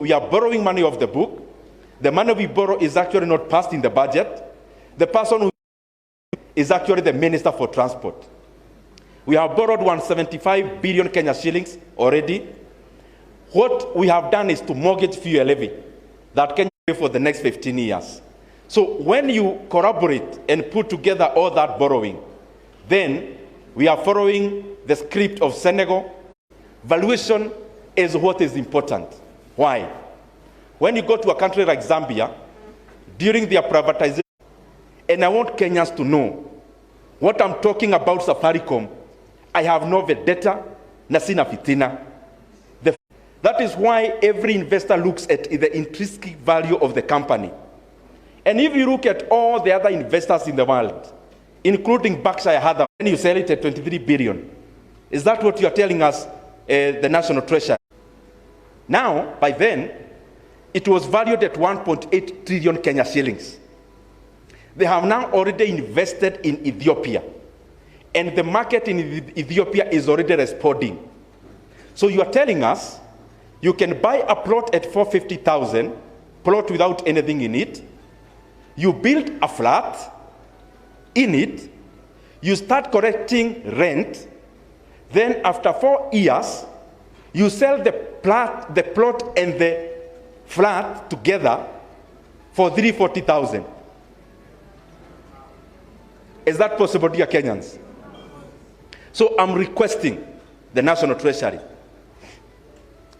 We are borrowing money off the book. The money we borrow is actually not passed in the budget. The person who is actually the Minister for Transport. We have borrowed 175 billion Kenya shillings already. What we have done is to mortgage fuel levy that Kenya pay for the next 15 years. So when you corroborate and put together all that borrowing, then we are following the script of Senegal. Valuation is what is important. Why? When you go to a country like Zambia, during their privatization, and I want Kenyans to know, what I'm talking about Safaricom, I have no vendetta, na sina fitina. That is why every investor looks at the intrinsic value of the company. And if you look at all the other investors in the world, including Berkshire Hathaway, and you sell it at 23 billion, is that what you are telling us, the National Treasury? Now, by then, it was valued at 1.8 trillion Kenya shillings. They have now already invested in Ethiopia, and the market in Ethiopia is already responding. So you are telling us you can buy a plot at 450,000, plot without anything in it. You build a flat in it. You start collecting rent. Then after 4 years, you sell the plot and the flat together for 340,000. Is that possible, dear Kenyans? So I'm requesting the National Treasury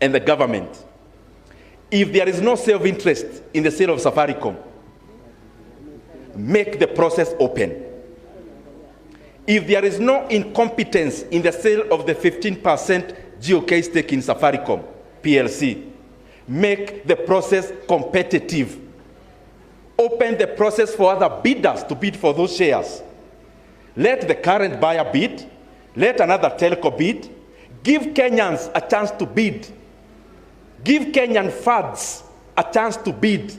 and the government, if there is no self-interest in the sale of Safaricom, make the process open. If there is no incompetence in the sale of the 15% GOK stake in Safaricom PLC, make the process competitive. Open the process for other bidders to bid for those shares. Let the current buyer bid, let another telco bid, give Kenyans a chance to bid. Give Kenyan funds a chance to bid,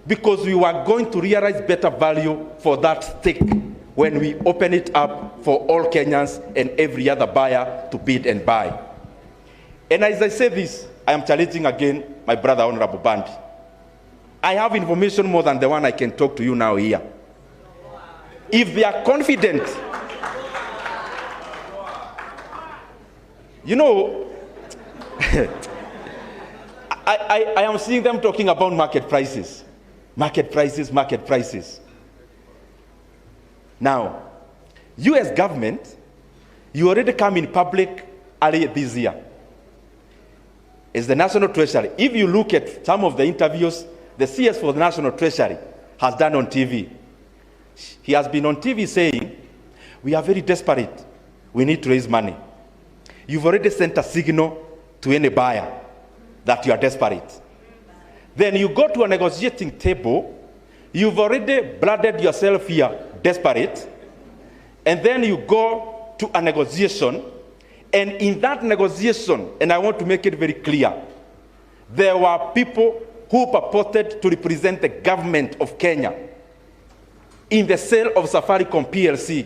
because we are going to realize better value for that stake when we open it up for all Kenyans and every other buyer to bid and buy. And as I say this, I am challenging again my brother Honorable Bandi. I have information more than the one I can talk to you now here. If they are confident, you know, I am seeing them talking about market prices. Market prices, market prices. Now, US government, you already come in public earlier this year. As the National Treasury, if you look at some of the interviews the CS for the National Treasury has done on TV, he has been on TV saying, we are very desperate. We need to raise money. You've already sent a signal to any buyer that you are desperate. Then you go to a negotiating table, you've already blooded yourself here, desperate, and then you go to a negotiation, and in that negotiation, and I want to make it very clear, there were people who purported to represent the government of Kenya in the sale of Safaricom PLC.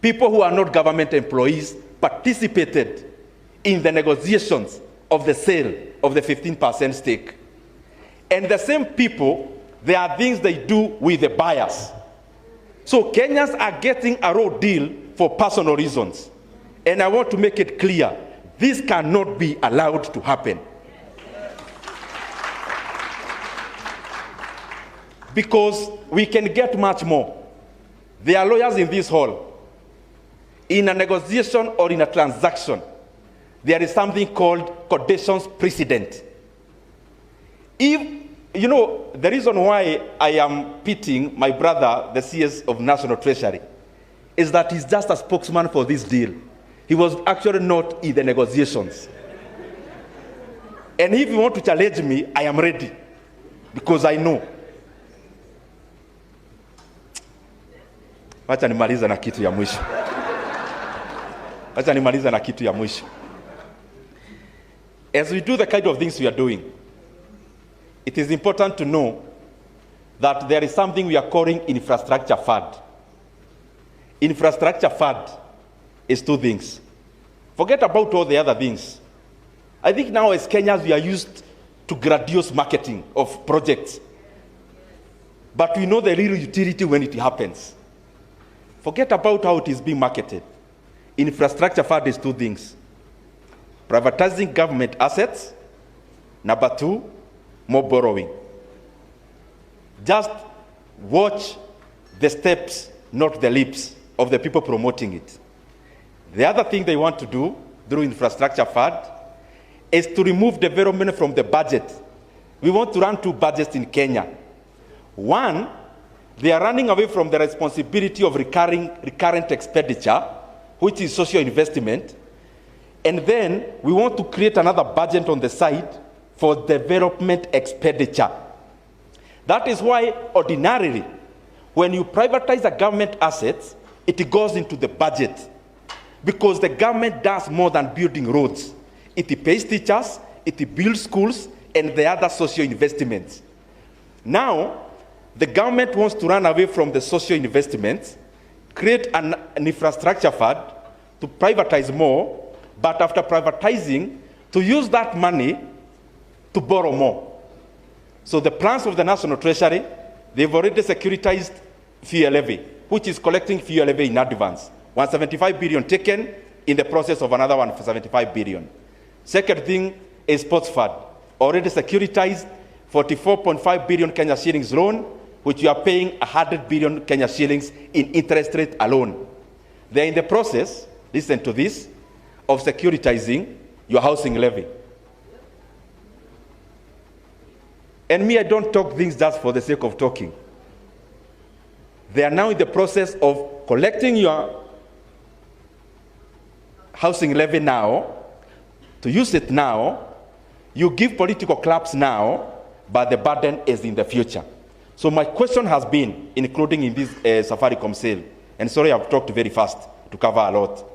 People who are not government employees participated in the negotiations of the sale of the 15% stake. And the same people, there are things they do with the buyers. So Kenyans are getting a raw deal for personal reasons. And I want to make it clear, this cannot be allowed to happen. Because we can get much more. There are lawyers in this hall. In a negotiation or in a transaction, there is something called conditions precedent. If, you know, the reason why I am pitying my brother, the CS of National Treasury, is that he's just a spokesman for this deal. He was actually not in the negotiations. And if you want to challenge me, I am ready, because I know. Wacha nimaliza na kitu ya mwisho. Wacha nimaliza na kitu ya mwisho. As we do the kind of things we are doing, it is important to know that there is something we are calling infrastructure fund. Infrastructure fund is two things. Forget about all the other things. I think now as Kenyans we are used to grandiose marketing of projects. But we know the real utility when it happens. Forget about how it is being marketed. Infrastructure fund is two things: privatizing government assets. Number two, more borrowing. Just watch the steps, not the lips of the people promoting it. The other thing they want to do through infrastructure fund is to remove development from the budget. We want to run two budgets in Kenya. One, they are running away from the responsibility of recurrent expenditure, which is social investment. And then we want to create another budget on the side for development expenditure. That is why ordinarily, when you privatize a government assets, it goes into the budget, because the government does more than building roads. It pays teachers, it builds schools, and the other social investments. Now, the government wants to run away from the social investments, create an infrastructure fund to privatize more, but after privatizing, to use that money to borrow more. So the plans of the National Treasury, they've already securitized fuel levy, which is collecting fuel levy in advance. 175 billion taken, in the process of another 175 billion. Second thing is sports fund, already securitized 44.5 billion Kenya shillings loan, which you are paying 100 billion Kenya shillings in interest rate alone. They're in the process, listen to this, of securitizing your housing levy. And me, I don't talk things just for the sake of talking. They are now in the process of collecting your housing levy now, to use it now. You give political claps now, but the burden is in the future. So my question has been, including in this Safaricom sale, and sorry I've talked very fast to cover a lot.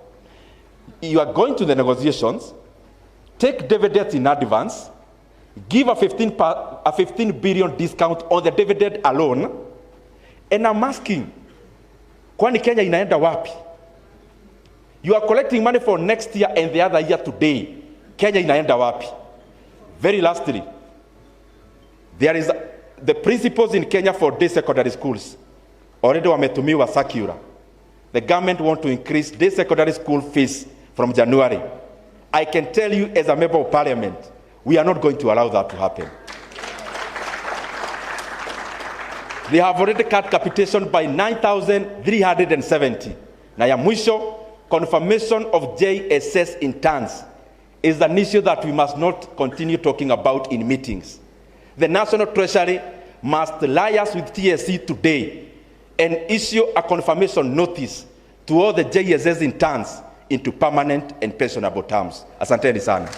You are going to the negotiations, take dividends in advance, give a 15 billion discount on the dividend alone, and I'm asking, kwani Kenya inaenda wapi? You are collecting money for next year and the other year today. Kenya inaenda wapi? Very lastly, there is the principals in Kenya for day secondary schools. Already wametumiwa circular. The government want to increase day secondary school fees from January. I can tell you as a member of parliament, we are not going to allow that to happen. They have already cut capitation by 9,370. Na ya mwisho, confirmation of JSS in tons is an issue that we must not continue talking about in meetings. The National Treasury must liaise with TSC today and issue a confirmation notice to all the JSS in tons into permanent and pensionable terms. Asanteni sana.